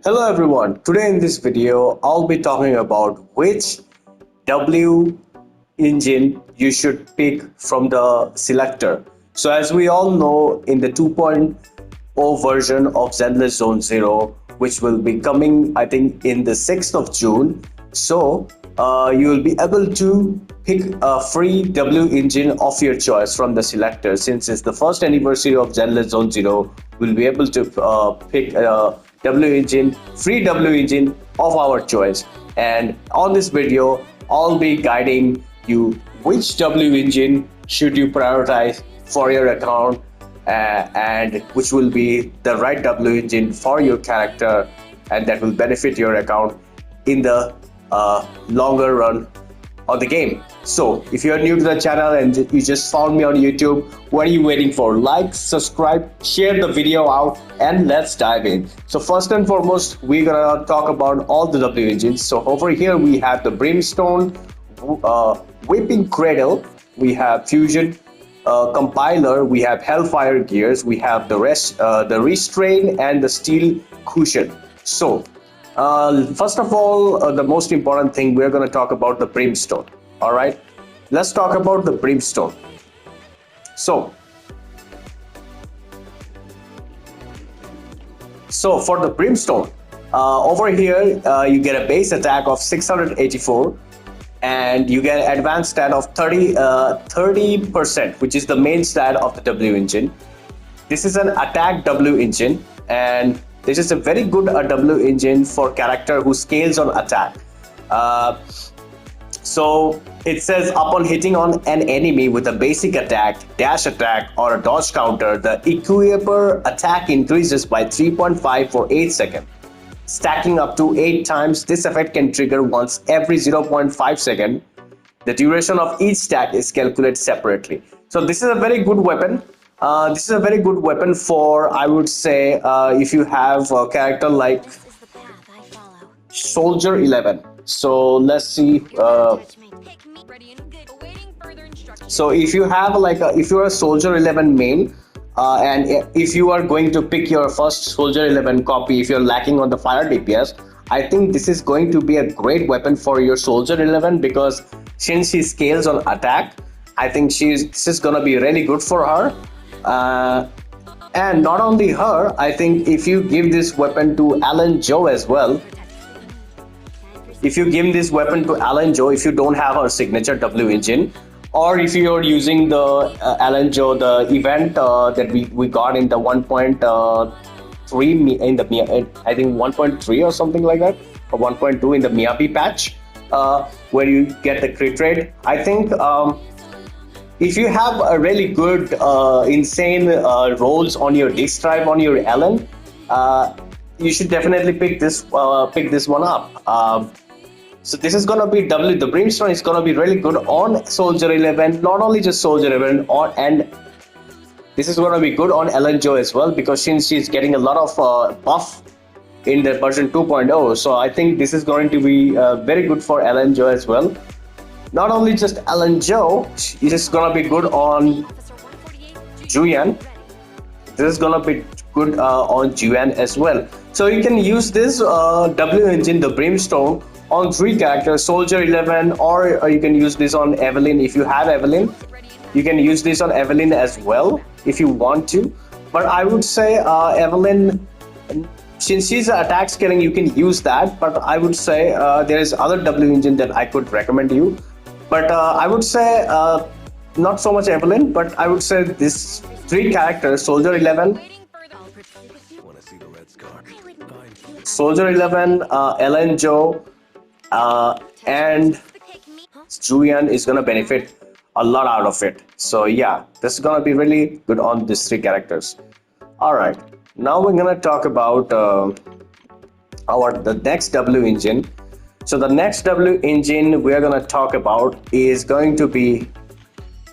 Hello everyone, today in this video I'll be talking about which W engine you should pick from the selector. So as we all know, in the 2.0 version of Zenless Zone Zero, which will be coming I think in the 6th of June, so you will be able to pick a free W engine of your choice from the selector. Since it's the first anniversary of Zenless Zone Zero, we'll be able to pick W engine, free W engine of our choice. And on this video, I'll be guiding you which W engine should you prioritize for your account, and which will be the right W engine for your character, and that will benefit your account in the longer run of the game. So if you're new to the channel and you just found me on YouTube, what are you waiting for? Like, subscribe, share the video out, and let's dive in. So first and foremost, we're gonna talk about all the W engines. So over here we have the Brimstone, Whipping Cradle, we have Fusion Compiler, we have Hellfire Gears, we have the Restrained, and the Steel Cushion. So first of all, the most important thing, we're going to talk about the Brimstone. All right, let's talk about the Brimstone. So for the Brimstone, over here you get a base attack of 684, and you get advanced stat of 30%, which is the main stat of the W engine. This is an attack W engine, and this is a very good W engine for character who scales on attack. So it says upon hitting on an enemy with a basic attack, dash attack, or a dodge counter, the equivalent attack increases by 3.5 for 8 seconds, stacking up to 8 times. This effect can trigger once every 0.5 seconds. The duration of each stack is calculated separately. So this is a very good weapon. This is a very good weapon for, I would say, if you have a character like Soldier 11. So let's see. So if you have if you're a Soldier 11 main, and if you are going to pick your first Soldier 11 copy, if you're lacking on the fire DPS, I think this is going to be a great weapon for your Soldier 11, because since she scales on attack, I think this is gonna be really good for her. And not only her, I think if you give this weapon to Alan Joe as well, if you give this weapon to Alan Joe, if you don't have her signature W engine, or if you're using the Alan Joe, the event that we got in the 1.3 in the I think 1.3 or something like that, or 1.2 in the Miyabi patch, where you get the crit rate. I think if you have a really good insane rolls on your disk drive on your Alan, you should definitely pick this one up. So this is gonna be the Brimstone is gonna be really good on Soldier 11, not only just Soldier 11, and this is gonna be good on Ellen Joe as well, because since she's getting a lot of buff in the version 2.0. So I think this is going to be very good for Ellen Joe as well. Not only just Ellen Joe, it is gonna be good on Julian. This is gonna be good on Julian as well. So you can use this W engine, the Brimstone, on 3 characters, Soldier 11, or you can use this on Evelyn. If you have Evelyn, you can use this on Evelyn as well if you want to. But I would say Evelyn, since she's attack scaling, you can use that. But I would say there is other W engine that I could recommend you. But I would say not so much Evelyn, but I would say this 3 characters, Soldier 11, Soldier 11, Ellen Joe, and Julian is gonna benefit a lot out of it. So yeah, this is gonna be really good on these 3 characters. All right, now we're gonna talk about the next W engine. So the next W engine we're gonna talk about is going to be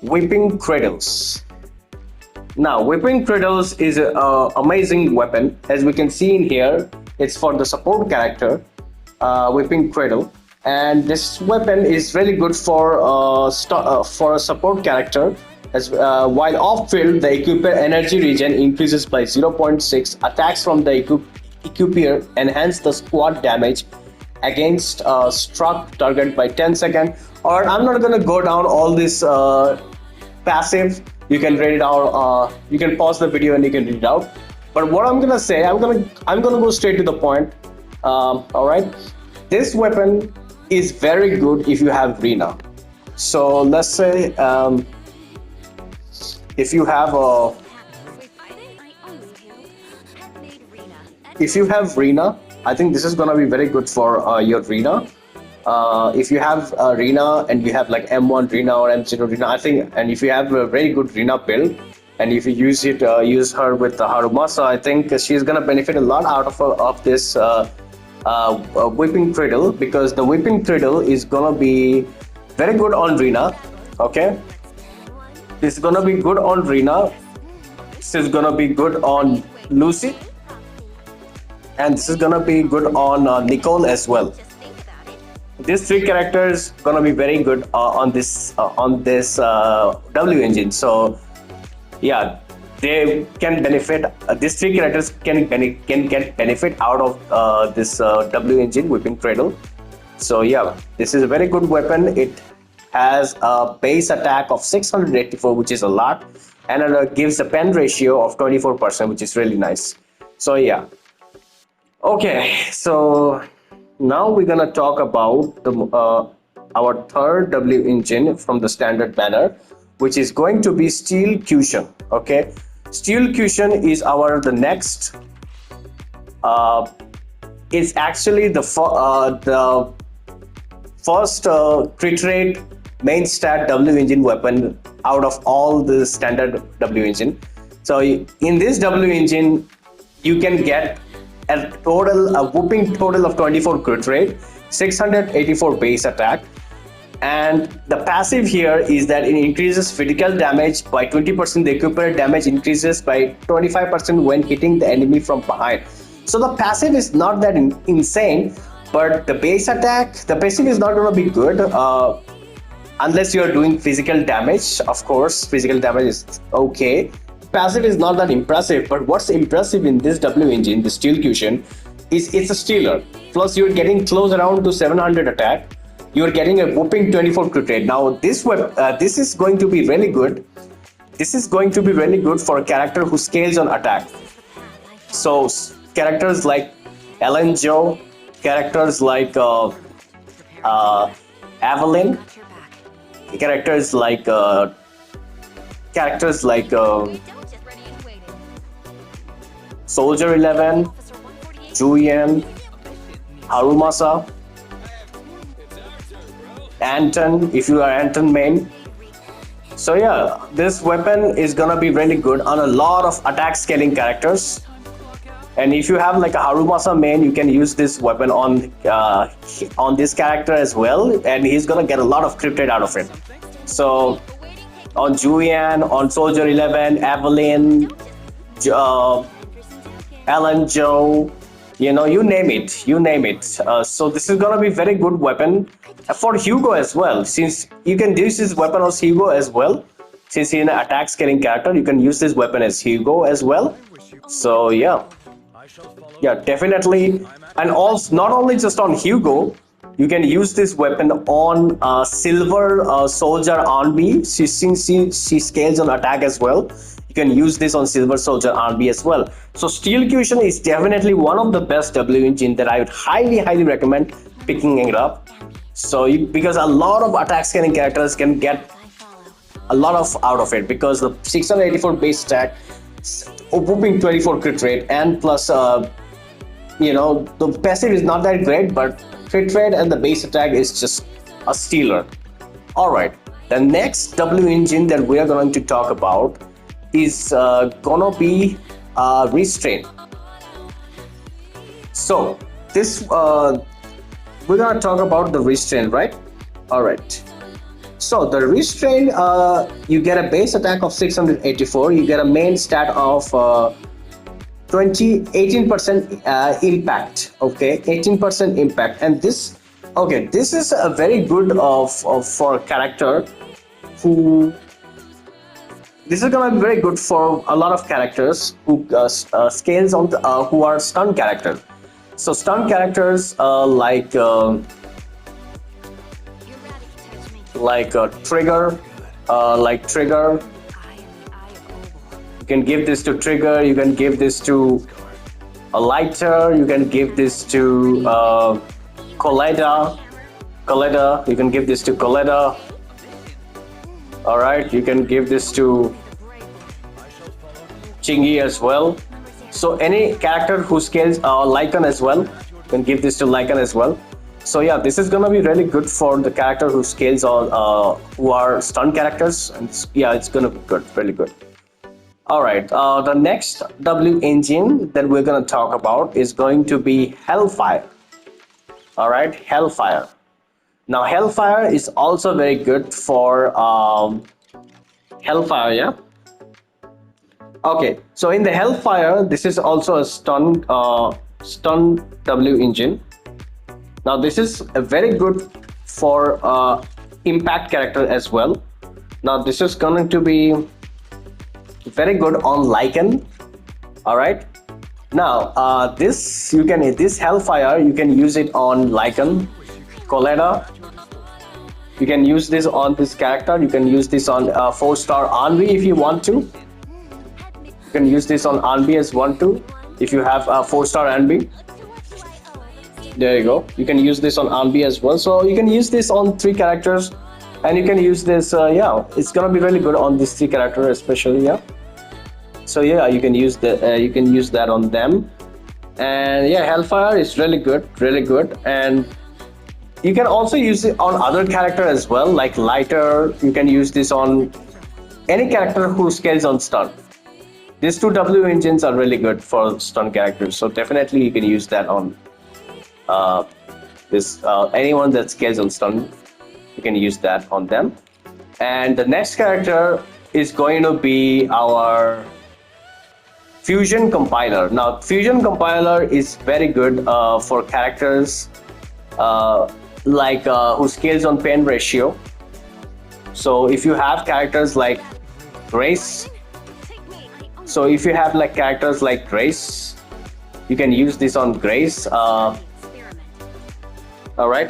Whipping Cradles. Now, Whipping Cradles is an amazing weapon. As we can see in here, it's for the support character, Whipping Cradle, and this weapon is really good for a support character. As while off field, the equipped energy regen increases by 0.6. Attacks from the equipier enhance the squad damage against struck target by 10 seconds. Or I'm not gonna go down all this passive. You can read it out. You can pause the video and you can read it out. But what I'm gonna say, I'm gonna go straight to the point. All right, this weapon is very good if you have Rena. So let's say if you have Rena, I think this is gonna be very good for your Rena. If you have Rena and you have like M1 Rena or M0 Rena, I think, and if you have a very good Rena build, and if you use her with the Harumasa, I think she's gonna benefit a lot out of this whipping Cradle, because the whipping Cradle is gonna be very good on Rena. Okay, this is gonna be good on Rena. This is gonna be good on Lucy, and this is gonna be good on Nicole as well. These three characters gonna be very good on this W engine. So yeah, they can benefit. These three characters can get benefit out of this W engine whipping Cradle. So yeah, this is a very good weapon. It has a base attack of 684, which is a lot, and it gives a pen ratio of 24%, which is really nice. So yeah. Okay, so now we're gonna talk about our third W engine from the standard banner, which is going to be Steel Cushion. Okay, Steel Cushion is the next. It's actually the first crit rate main stat W engine weapon out of all the standard W engine. So in this W engine, you can get a whooping total of 24 crit rate, 684 base attack, and the passive here is that it increases physical damage by 20%. The equivalent damage increases by 25% when hitting the enemy from behind. So the passive is not that insane, but the base attack, the passive is not going to be good unless you are doing physical damage. Of course, physical damage is okay. Passive is not that impressive, but what's impressive in this W engine, the Steel Cushion, is it's a stealer. Plus, you're getting close around to 700 attack. You're getting a whooping 24 crit rate. Now, this is going to be really good. This is going to be really good for a character who scales on attack. So, characters like Ellen Joe, characters like Evelyn, characters like Soldier 11, Julian, Harumasa, Anton, if you are Anton main. So yeah, this weapon is gonna be really good on a lot of attack scaling characters. And if you have like a Harumasa main, you can use this weapon on this character as well, and he's gonna get a lot of crit rate out of it. So on Julian, on Soldier 11, Evelyn, Ellen Joe, you name it, so this is gonna be very good weapon for Hugo as well, since you can use this weapon as Hugo as well. Since he's an attack scaling character, you can use this weapon as Hugo as well. So yeah, definitely. And also, not only just on Hugo, you can use this weapon on Silver Soldier Army. Since she scales on attack as well, you can use this on Silver Soldier Army as well. So Steel Cushion is definitely one of the best W engine that I would highly recommend picking it up. So because a lot of attack scaling characters can get a lot of out of it, because the 684 base attack, whooping 24 crit rate, and plus the passive is not that great, but crit rate and the base attack is just a stealer. Alright, the next W engine that we are going to talk about is gonna be Restrained. So this we're gonna talk about the Restrained, right? Alright, so the Restrained, you get a base attack of 684, you get a main stat of 18% impact. Okay, 18% impact. And this is a very good for a character who this is gonna be very good for a lot of characters who scales on who are stun characters. So stun characters trigger, like trigger. You can give this to trigger. You can give this to a lighter. You can give this to Coletta. You can give this to Coletta. All right, you can give this to Chingy as well. So any character who scales Lycan as well, you can give this to Lycan as well. So yeah, this is gonna be really good for the character who scales on who are stun characters, and yeah, it's gonna be good, really good. All right, the next W engine that we're gonna talk about is going to be Hellfire. All right, Hellfire. Now Hellfire is also very good for Hellfire, yeah. Okay, so in the Hellfire, this is also a stun W engine. Now this is a very good for impact character as well. Now this is going to be very good on Lycan. All right. Now this Hellfire you can use it on Lycan, Coletta. You can use this on this character. You can use this on 4-star Anvi if you want to. You can use this on Anvi as one too if you have a 4-star Anvi. There you go. You can use this on Anvi as well. So you can use this on 3 characters, and you can use this. Yeah, it's gonna be really good on these 3 characters especially. Yeah. So yeah, you can use that on them, and yeah, Hellfire is really good, and you can also use it on other character as well, like lighter. You can use this on any character who scales on stun. These 2 W engines are really good for stun characters, so definitely you can use that on anyone that scales on stun. You can use that on them. And the next character is going to be our Fusion Compiler. Now Fusion Compiler is very good for characters who scales on pen ratio. So if you have characters like Grace, you can use this on Grace. All right,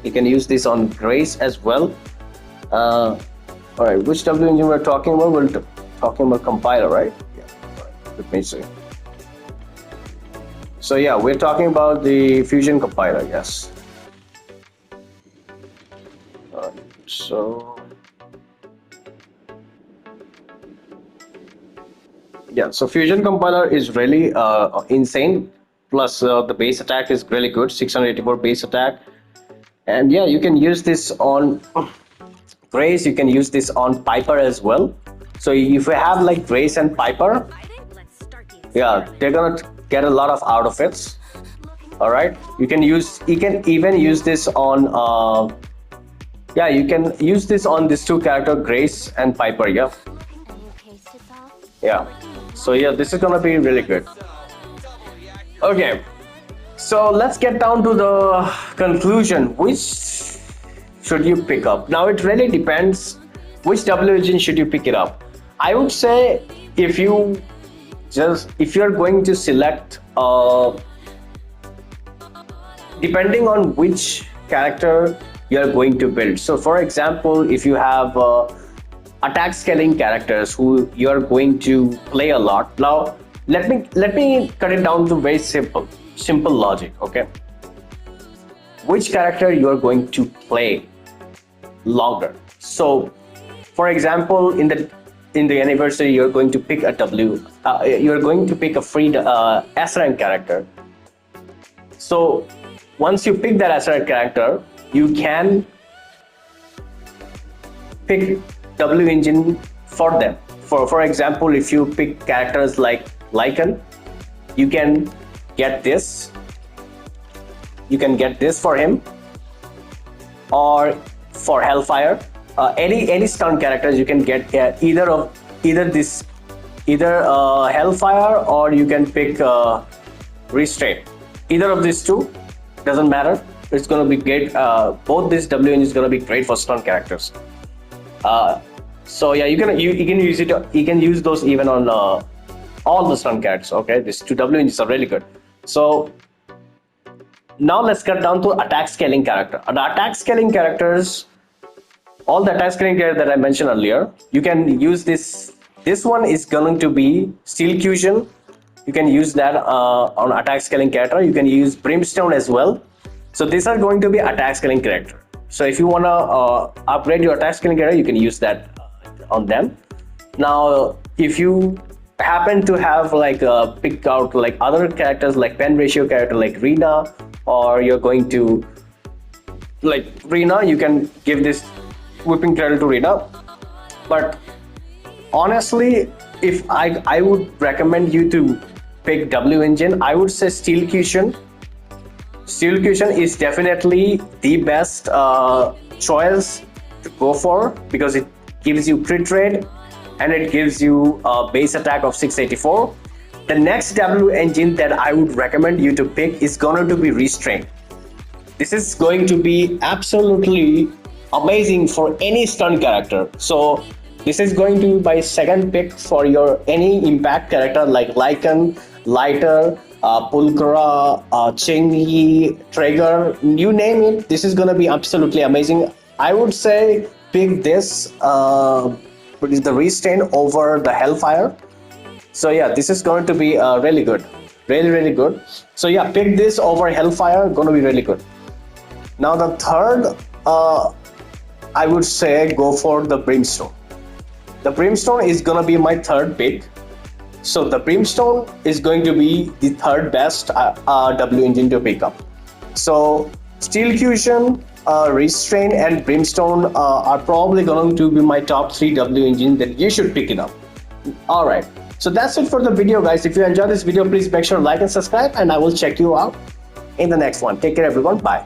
you can use this on Grace as well. All right, which W engine we're talking about? We're talking about compiler, right? Yeah. All right. Let me see. So yeah, we're talking about the Fusion Compiler. Yes. All right. So yeah, so Fusion Compiler is really insane. Plus the base attack is really good, 684 base attack. And yeah, you can use this on Grace, you can use this on Piper as well. So if you have like Grace and Piper, yeah, they're gonna get a lot of out of it. All right, you can even use this on you can use this on these 2 characters, Grace and Piper. Yeah, so yeah, this is gonna be really good. Okay, so let's get down to the conclusion. Which should you pick up? Now it really depends which W engine should you pick it up. I would say if you're going to select depending on which character you're going to build. So for example, if you have attack scaling characters who you're going to play a lot. Now let me cut it down to very simple logic. Okay, which character you're going to play longer? So for example, in the anniversary, you're going to pick a you're going to pick a free S rank character. So once you pick that S rank character, you can pick W engine for them. For example, if you pick characters like Lycan, you can get this. You can get this for him, or for Hellfire. Any stun characters you can get either Hellfire, or you can pick Restrained. Either of these 2 doesn't matter. It's gonna be great. Both these W engines is gonna be great for stun characters. So yeah, you can use it. You can use those even on all the stun cards. Okay, these two W engines are really good. So now let's get down to attack scaling character. The attack scaling characters, all the attack scaling characters that I mentioned earlier, you can use this. This one is going to be Steel Fusion. You can use that on attack scaling character. You can use Brimstone as well. So these are going to be attack scaling character. So if you want to upgrade your attack scaling character, you can use that on them. Now, if you happen to have like pick out like other characters like pen ratio character like Rina, or you're going to like Rina, you can give this whipping Cradle to Rina. But honestly, if I would recommend you to pick W engine, I would say Steel Fusion. Steel Fusion is definitely the best choice to go for because it gives you crit rate and it gives you a base attack of 684. The next W engine that I would recommend you to pick is going to be Restrained. This is going to be absolutely amazing for any stun character. So this is going to be my second pick for your any impact character like Lycan, Lighter, Pulkra, Chingy, Trigger, you name it. This is going to be absolutely amazing. I would say pick this the Restrained over the Hellfire. So yeah, this is going to be really good, really good. So yeah, pick this over Hellfire, going to be really good. Now the third, I would say go for the Brimstone. The Brimstone is going to be my third pick. So the Brimstone is going to be the third best W engine to pick up. So Steel Fusion, Restrained and Brimstone are probably going to be my top 3 W engine that you should pick it up. Alright, so that's it for the video guys. If you enjoyed this video, please make sure to like and subscribe, and I will check you out in the next one. Take care everyone, bye.